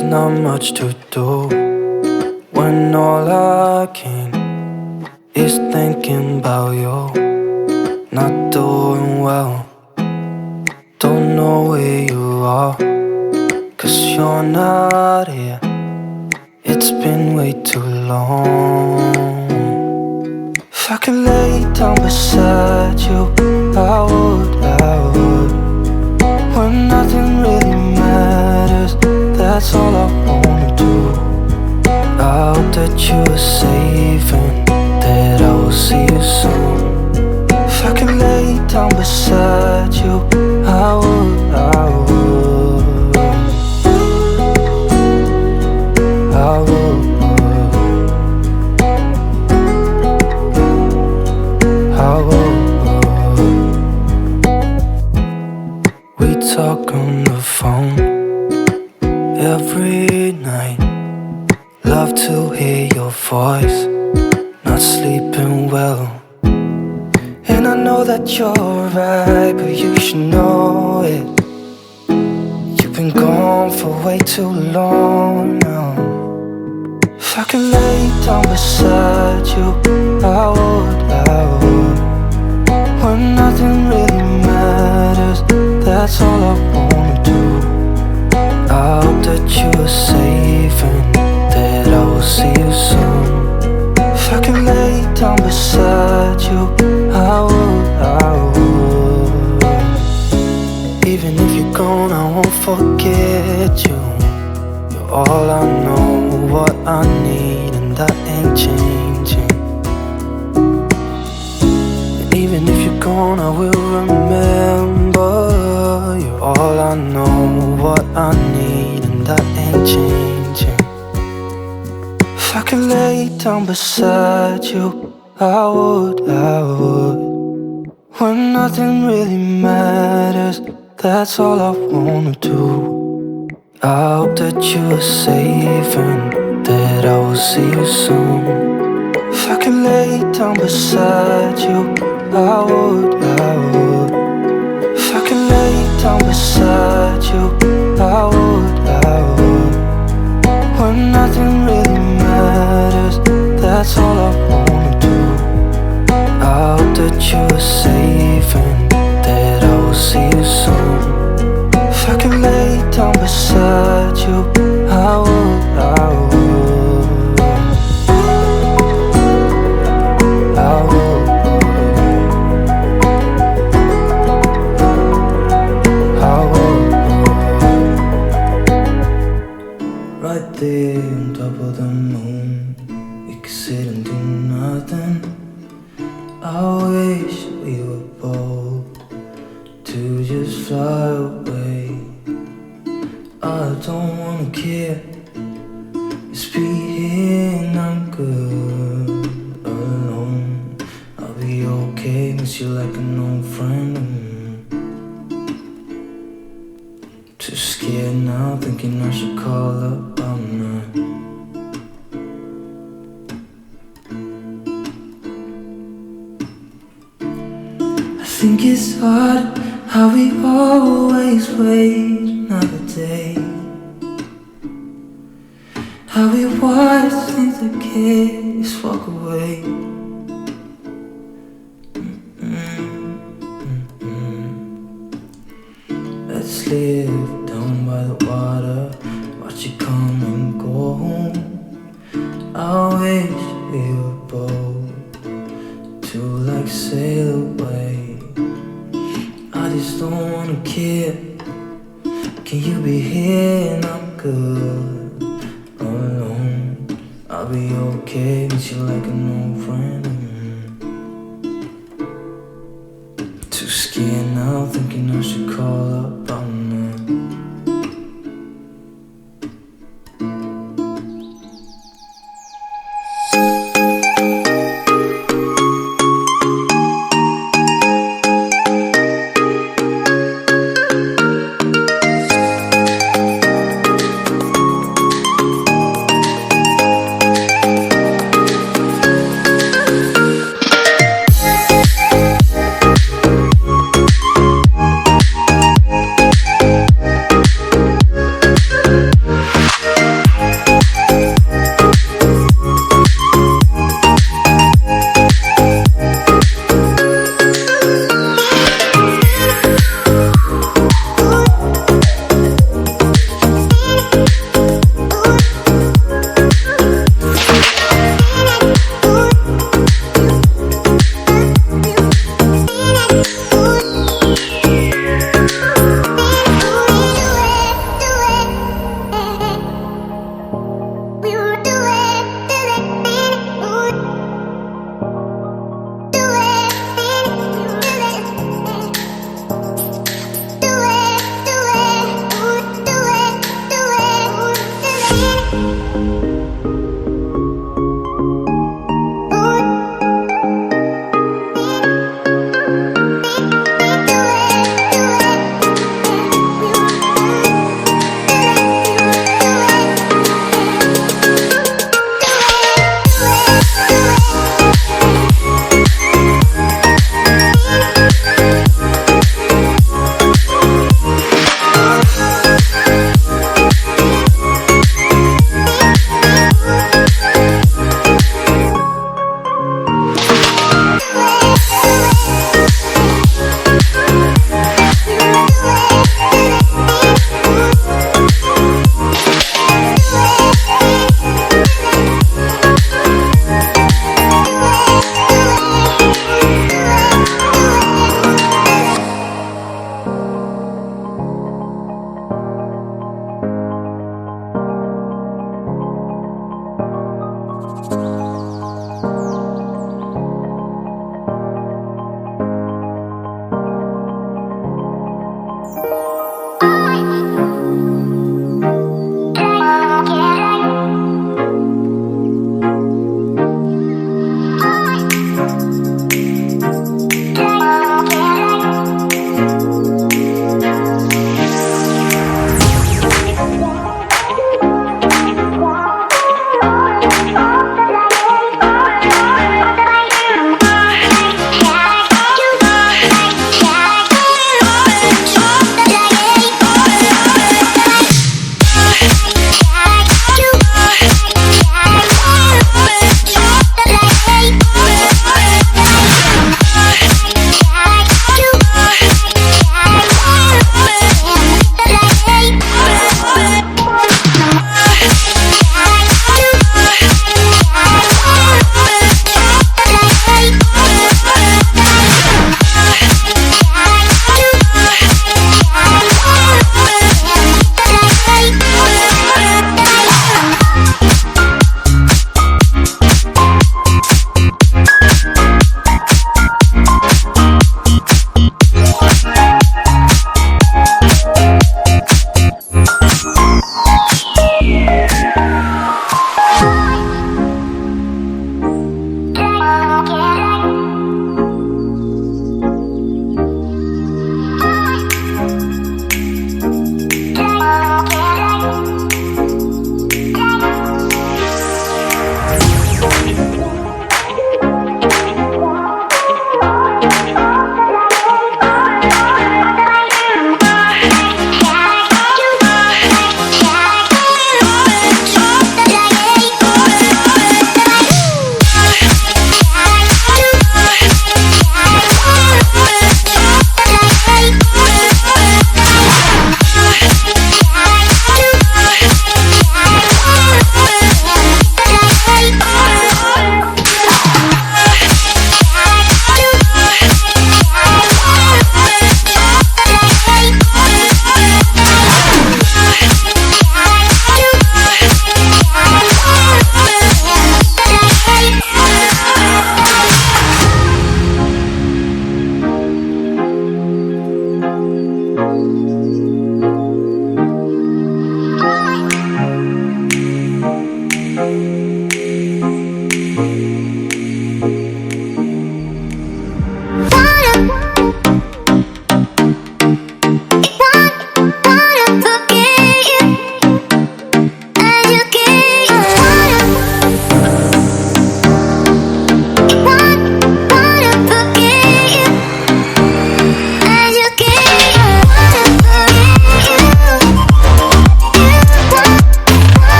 there's not much to do when all I can is thinking about you. Not doing well, don't know where you are, 'cause you're not here. It's been way too long. If I could lay down beside you, I would, when nothing really matters, that's all I wanna do. I hope that you are safe and that I will see you soon. If I could lay down beside you, I would, I would, I would, I would. We talk on the phone every night. Love to hear your voice, not sleeping well. And I know that you're right, but you should know it. You've been gone for way too long now. If I could lay down beside you, I would, when nothing really matters, that's all I wanna do. I hope that you are safe and that I will see you soon. If I could lay down beside you, I would, I would. Even if you're gone, I won't forget you. You're all I know, what I need, and that ain't changing. And even if you're gone, I will remember. You're all I know, what I need, and that ain't changing. If I could lay down beside you, I would, when nothing really matters, that's all I wanna do. I hope that you are safe and that I will see you soon. If I could lay down beside you, I would, if I could lay down beside you, I would, when nothing really matters, that's all I wanna do. I hope that you are safe and that I will see you soon. If I could lay down beside you, I would, I would, I would, I would. Right there on top of the moon, we could sit and do nothing. I wish we were bold to just fly away. I don't wanna care, just be here and I'm good alone. I'll be okay, miss you like an old friend. Too scared now, thinking I should call up all night. I think it's hard how we always wait another day, how we watch things that kids walk away. Let's live down by the water, watch it come and go home. I wish we were bold to like sail away. I just don't wanna care. Can you be here and I'm good alone? I'll be okay, miss you like an old friend. Too scared now, thinking I should call up all night.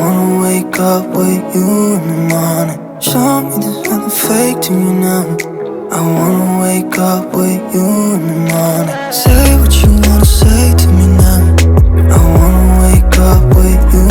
wanna wake up with you in the morning. Show me there's nothing fake to me now. I wanna wake up with you in the morning. Say what you wanna say to me now. I wanna wake up with you